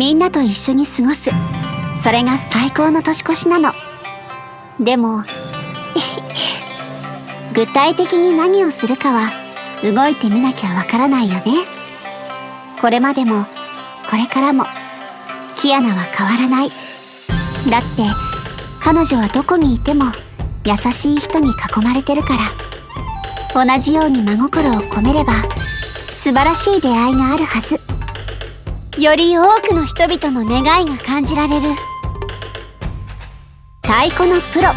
みんなと一緒に過ごす。それが最高の年越しなの。でも具体的に何をするかは動いてみなきゃわからないよね。これまでもこれからもキアナは変わらない。だって彼女はどこにいても優しい人に囲まれてるから。同じように真心を込めれば素晴らしい出会いがあるはず。より多くの人々の願いが感じられる。太鼓のプロ、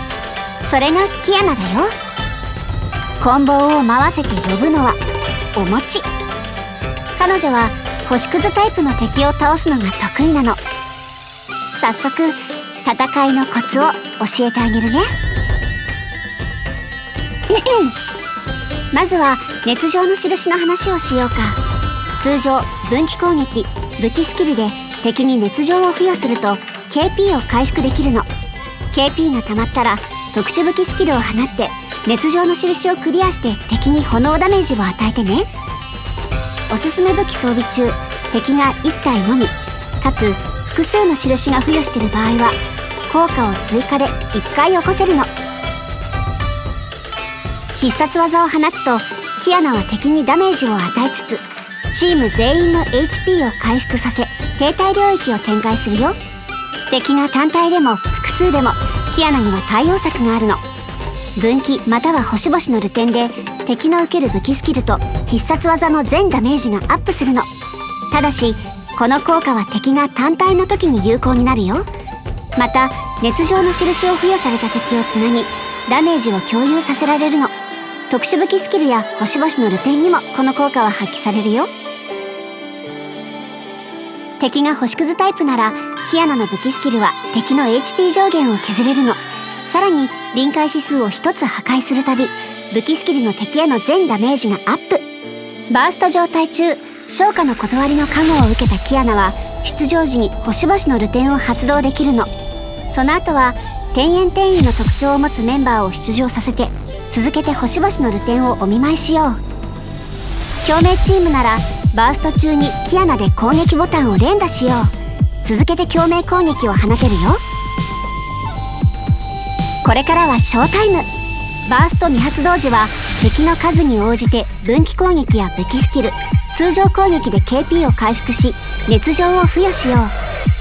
それがキアナだよ。棍棒を回せて呼ぶのはお餅。彼女は星屑タイプの敵を倒すのが得意なの。早速戦いのコツを教えてあげるね。まずは熱情の印の話をしようか。通常分岐攻撃、武器スキルで敵に熱情を付与すると KP を回復できるの。 KP が溜まったら特殊武器スキルを放って熱情の印をクリアして敵に炎ダメージを与えてね。おすすめ武器装備中、敵が1体のみかつ複数の印が付与している場合は効果を追加で1回起こせるの。必殺技を放つとキアナは敵にダメージを与えつつチーム全員の HP を回復させ停滞領域を展開するよ。敵が単体でも複数でもキアナには対応策があるの。分岐または星々のルテンで敵の受ける武器スキルと必殺技の全ダメージがアップするの。ただしこの効果は敵が単体の時に有効になるよ。また熱情の印を付与された敵をつなぎダメージを共有させられるの。特殊武器スキルや星々のルテンにもこの効果は発揮されるよ。敵が星屑タイプならキアナの武器スキルは敵の HP 上限を削れるの。さらに臨界指数を1つ破壊するたび武器スキルの敵への全ダメージがアップ。バースト状態中召喚の断りの加護を受けたキアナは出場時に星々のルテンを発動できるの。その後は天炎天意の特徴を持つメンバーを出場させて続けて星々のルテンをお見舞いしよう。共鳴チームならバースト中にキアナで攻撃ボタンを連打しよう。続けて共鳴攻撃を放てるよ。これからはショータイム。バースト未発動時は敵の数に応じて分岐攻撃や武器スキル、通常攻撃で KP を回復し熱情を付与しよう。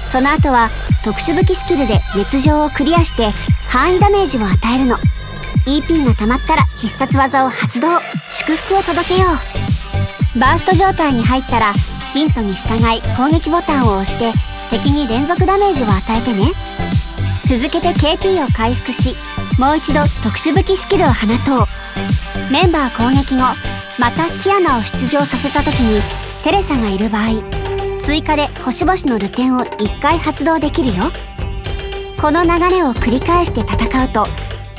その後は特殊武器スキルで熱情をクリアして範囲ダメージを与えるの。 EP が溜まったら必殺技を発動、祝福を届けよう。バースト状態に入ったらヒントに従い攻撃ボタンを押して敵に連続ダメージを与えてね。続けて KP を回復しもう一度特殊武器スキルを放とう。メンバー攻撃後またキアナを出場させた時にテレサがいる場合追加で星々のルテンを1回発動できるよ。この流れを繰り返して戦うと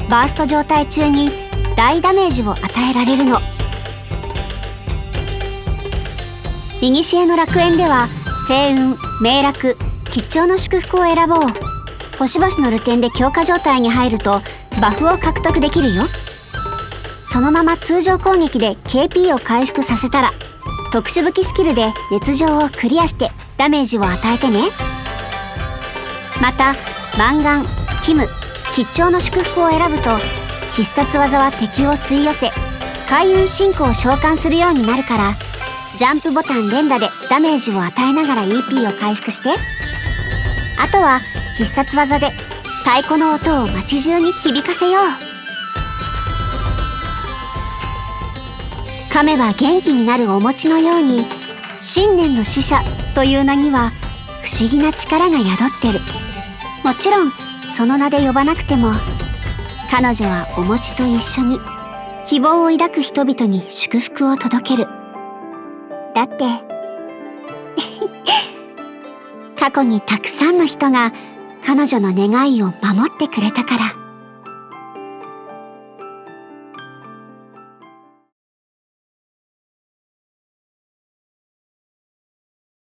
バースト状態中に大ダメージを与えられるの。古の楽園では星雲、明楽、吉兆の祝福を選ぼう。星々のルテンで強化状態に入るとバフを獲得できるよ。そのまま通常攻撃で KP を回復させたら特殊武器スキルで熱情をクリアしてダメージを与えてね。また満願、キム、吉兆の祝福を選ぶと必殺技は敵を吸い寄せ開運進行を召喚するようになるからジャンプボタン連打でダメージを与えながら EP を回復して、あとは必殺技で太鼓の音を街中に響かせよう。噛めば元気になるお餅のように新年の使者という名には不思議な力が宿ってる。もちろんその名で呼ばなくても彼女はお餅と一緒に希望を抱く人々に祝福を届ける。だって過去にたくさんの人が彼女の願いを守ってくれたから。